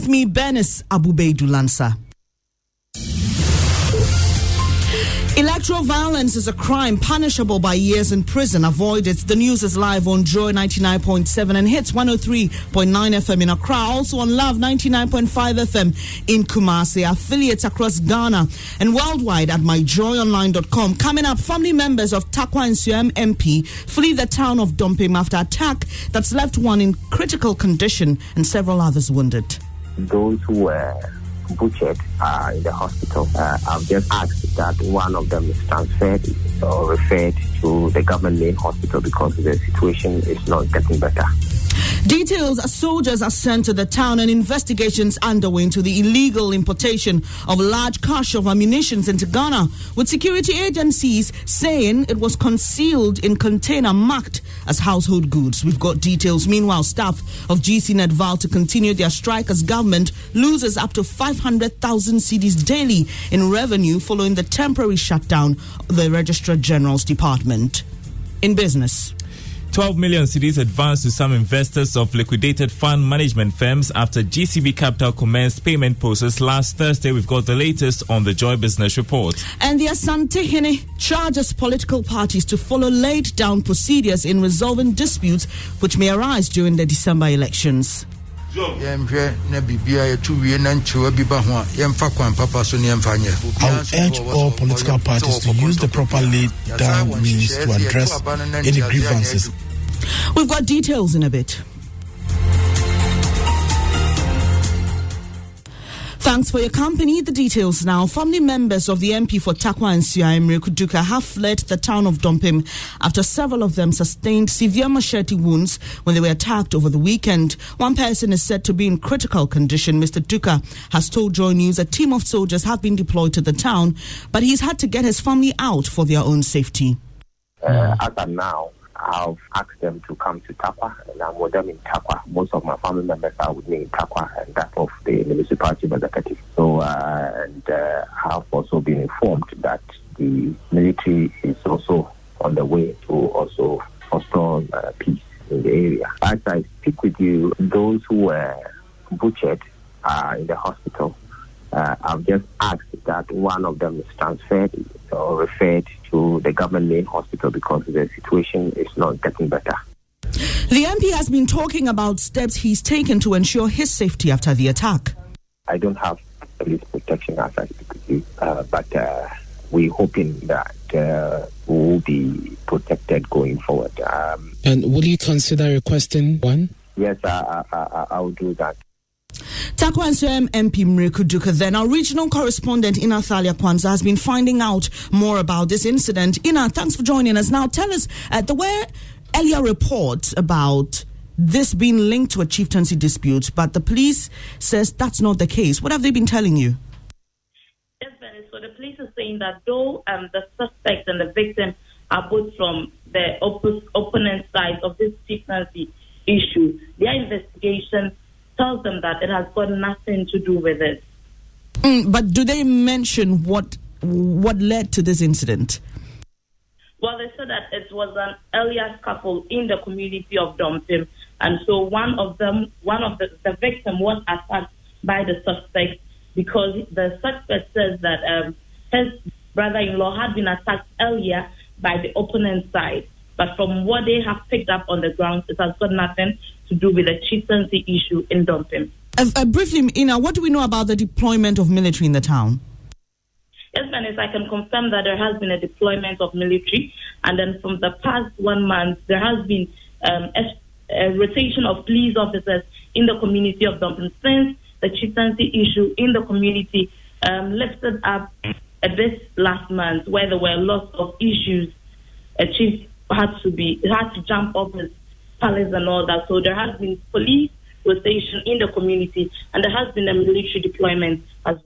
With me, Benis Abubeidulansa. Electoral violence is a crime punishable by years in prison. Avoid it. The news is live on Joy 99.7 and hits 103.9 FM in Accra. Also on Love 99.5 FM in Kumasi. Affiliates across Ghana and worldwide at myjoyonline.com. Coming up, family members of Takwa Nsuem MP flee the town of Dompim after attack that's left one in critical condition and several others wounded. Those who were butchered in the hospital. I've just asked that one of them is transferred or referred to the government main hospital because the situation is not getting better. Details: soldiers are sent to the town and investigations underway into the illegal importation of large cache of ammunition into Ghana, with security agencies saying it was concealed in container marked as household goods. We've got details. Meanwhile, staff of GCNet vow to continue their strike as government loses up to 500,000 cedis daily in revenue following the temporary shutdown of the Registrar General's Department. In business, 12 million cedis advanced to some investors of liquidated fund management firms after GCB Capital commenced payment process last Thursday. We've got the latest on the Joy Business Report. And the Asante Hene charges political parties to follow laid down procedures in resolving disputes which may arise during the December elections. I'll urge all political parties to use the proper laid down means to address any grievances. We've got details in a bit. Thanks for your company. The details now. Family members of the MP for Takwa Nsuem Kuduka have fled the town of Dompim after several of them sustained severe machete wounds when they were attacked over the weekend. One person is said to be in critical condition. Mr. Duka has told Joy News a team of soldiers have been deployed to the town, but he's had to get his family out for their own safety. As of now, I've asked them to come to Takwa, and I'm with them in Takwa. Most of my family members are with me in Takwa, and that of the municipality executive. So, I've also been informed that the military is also on the way to also foster peace in the area. As I speak with you, those who were butchered in the hospital, I've just asked that one of them is transferred or referred to the government main hospital because the situation is not getting better. The MP has been talking about steps he's taken to ensure his safety after the attack. I don't have police protection as I speak with you, but we're hoping that we will be protected going forward. And will you consider requesting one? Yes, I will do that. Takwa Nsuem MP Mrekuduka, then our regional correspondent Ina Thalia Kwanza has been finding out more about this incident. Ina, thanks for joining us. Now tell us, there were earlier reports about this being linked to a chieftaincy dispute, but the police says that's not the case. What have they been telling you? Yes, Benny. So the police is saying that though the suspect and the victim are both from the opponent side of this chieftaincy issue, their investigation tells them that it has got nothing to do with it. But do they mention what led to this incident? Well, they said that it was an earlier couple in the community of Dompim, and so one of the victim was attacked by the suspect because the suspect says that his brother-in-law had been attacked earlier by the opponent side. But from what they have picked up on the ground, it has got nothing to do with the chieftaincy issue in Dompim. Briefly, Ina, what do we know about the deployment of military in the town? Yes, Manis, I can confirm that there has been a deployment of military, and then from the past 1 month, there has been a rotation of police officers in the community of Dompim since the chieftaincy issue in the community lifted up this last month, where there were lots of issues. A chief had to jump off his palace and all that. So there has been police rotation in the community, and there has been a military deployment as well.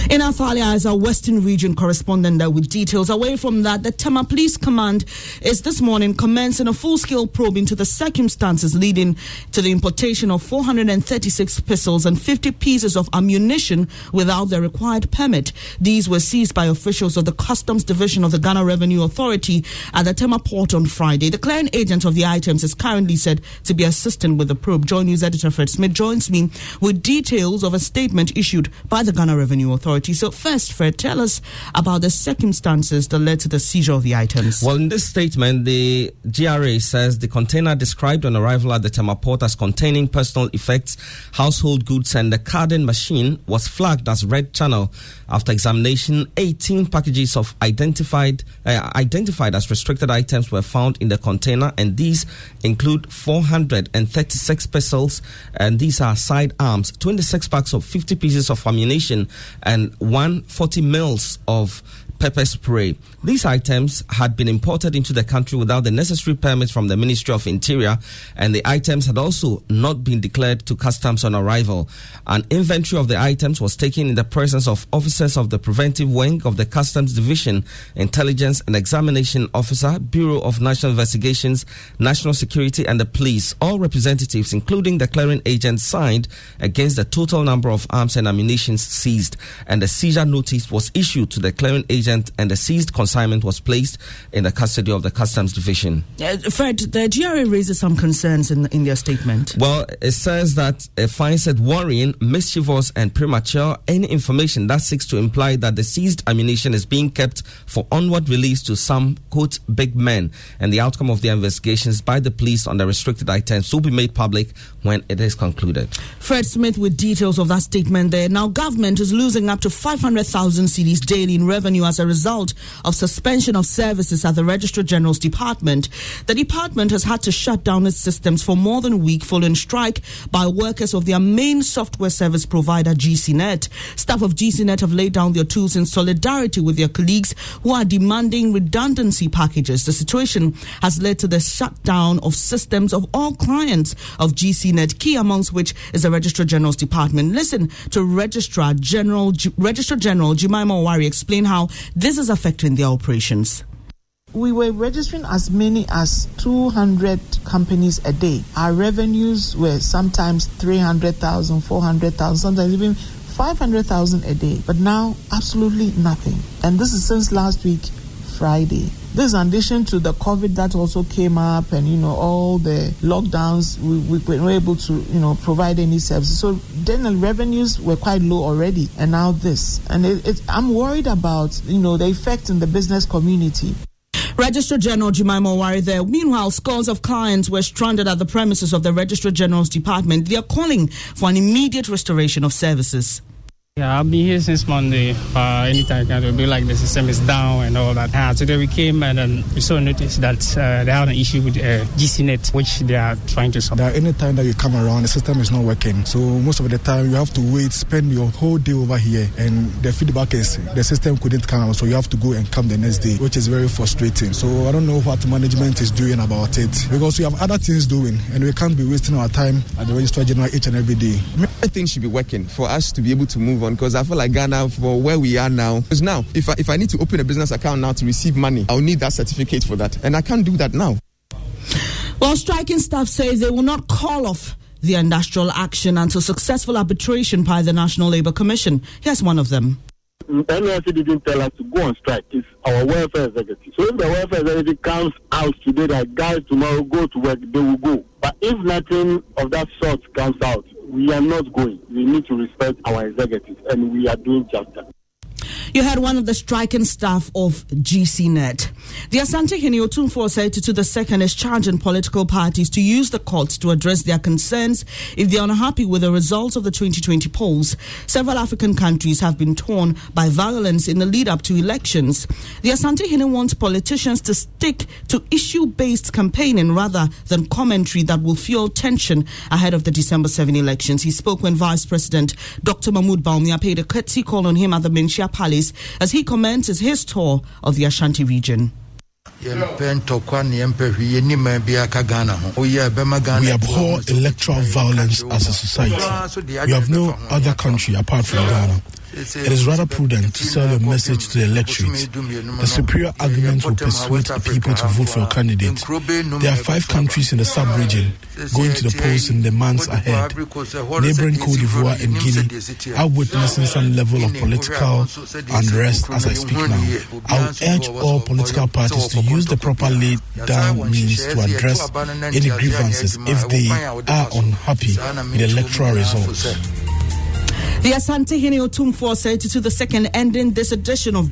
In Athalia is our Western Region correspondent there with details. Away from that, the Tema Police Command is this morning commencing a full-scale probe into the circumstances leading to the importation of 436 pistols and 50 pieces of ammunition without the required permit. These were seized by officials of the Customs Division of the Ghana Revenue Authority at the Tema Port on Friday. The clearing agent of the items is currently said to be assisting with the probe. Joy News editor Fred Smith joins me with details of a statement issued by the Ghana Revenue Authority. So first, Fred, tell us about the circumstances that led to the seizure of the items. Well, in this statement, the GRA says the container described on arrival at the Tema Port as containing personal effects, household goods, and the carding machine was flagged as red channel. After examination, 18 packages of identified as restricted items were found in the container, and these include 436 pistols, and these are sidearms, 26 packs of 50 pieces of ammunition, and 140 mils of pepper spray. These items had been imported into the country without the necessary permits from the Ministry of Interior, and the items had also not been declared to customs on arrival. An inventory of the items was taken in the presence of officers of the Preventive Wing of the Customs Division, Intelligence and Examination Officer, Bureau of National Investigations, National Security and the police. All representatives, including the clearing agent, signed against the total number of arms and ammunition seized, and the seizure notice was issued to the clearing agent, and the seized consignment was placed in the custody of the Customs Division. Fred, the GRA raises some concerns in their statement. Well, it says that it finds it worrying, mischievous and premature any information that seeks to imply that the seized ammunition is being kept for onward release to some, quote, big men, and the outcome of the investigations by the police on the restricted items will be made public when it is concluded. Fred Smith with details of that statement there. Now, government is losing up to 500,000 cedis daily in revenue as a result of suspension of services at the Registrar General's Department. The department has had to shut down its systems for more than a week following strike by workers of their main software service provider, GCNet. Staff of GCNet have laid down their tools in solidarity with their colleagues who are demanding redundancy packages. The situation has led to the shutdown of systems of all clients of GCNet, key amongst which is the Registrar General's Department. Listen to Registrar General Jemima Owari explain how this is affecting their operations. We were registering as many as 200 companies a day. Our revenues were sometimes 300,000, 400,000, sometimes even 500,000 a day. But now, absolutely nothing. And this is since last week, Friday. This is in addition to the COVID that also came up and, all the lockdowns, we were able to, provide any services. So then the revenues were quite low already. And now this. And I'm worried about, the effect in the business community. Registrar General Jemima Owari there. Meanwhile, scores of clients were stranded at the premises of the Registrar General's Department. They are calling for an immediate restoration of services. Yeah, I've been here since Monday. Anytime it will be like the system is down and all that. Today we came and then we saw notice that they had an issue with GCNet, which they are trying to solve. Anytime that you come around, the system is not working. So most of the time you have to wait, spend your whole day over here, and the feedback is the system couldn't come, so you have to go and come the next day, which is very frustrating. So I don't know what management is doing about it, because we have other things doing, and we can't be wasting our time at the Registrar General each and every day. Everything should be working for us to be able to move on, because I feel like Ghana, for where we are now, because now if I need to open a business account now to receive money, I'll need that certificate for that, and I can't do that now. Well, striking staff says they will not call off the industrial action until successful arbitration by the National Labour Commission. Here's one of them. NLC didn't tell us to go on strike. It's our welfare executive. So if the welfare executive comes out today that guys tomorrow go to work, they will go. But if nothing of that sort comes out, we are not going. We need to respect our executives, and we are doing just that. You heard one of the striking staff of GCNet. The Asante Hene Otumfuo Osei II is charging political parties to use the courts to address their concerns if they are unhappy with the results of the 2020 polls. Several African countries have been torn by violence in the lead-up to elections. The Asante Hene wants politicians to stick to issue-based campaigning rather than commentary that will fuel tension ahead of the December 7 elections. He spoke when Vice President Dr. Mahmoud Bawumia paid a courtesy call on him at the Menchia Palace as he commences his tour of the Ashanti region. We abhor electoral violence as a society. We have no other country apart from Ghana it is rather prudent to sell your message to the electorate. The superior argument will persuade the people to vote for your candidate. There are 5 countries in the sub-region going to the polls in the months ahead. Neighboring Cote d'Ivoire and Guinea are witnessing some level of political unrest as I speak now. I would urge all political parties to use the proper laid-down means to address any grievances if they are unhappy with the electoral results. The Asante Hene Otumfuo said to the second ending this edition of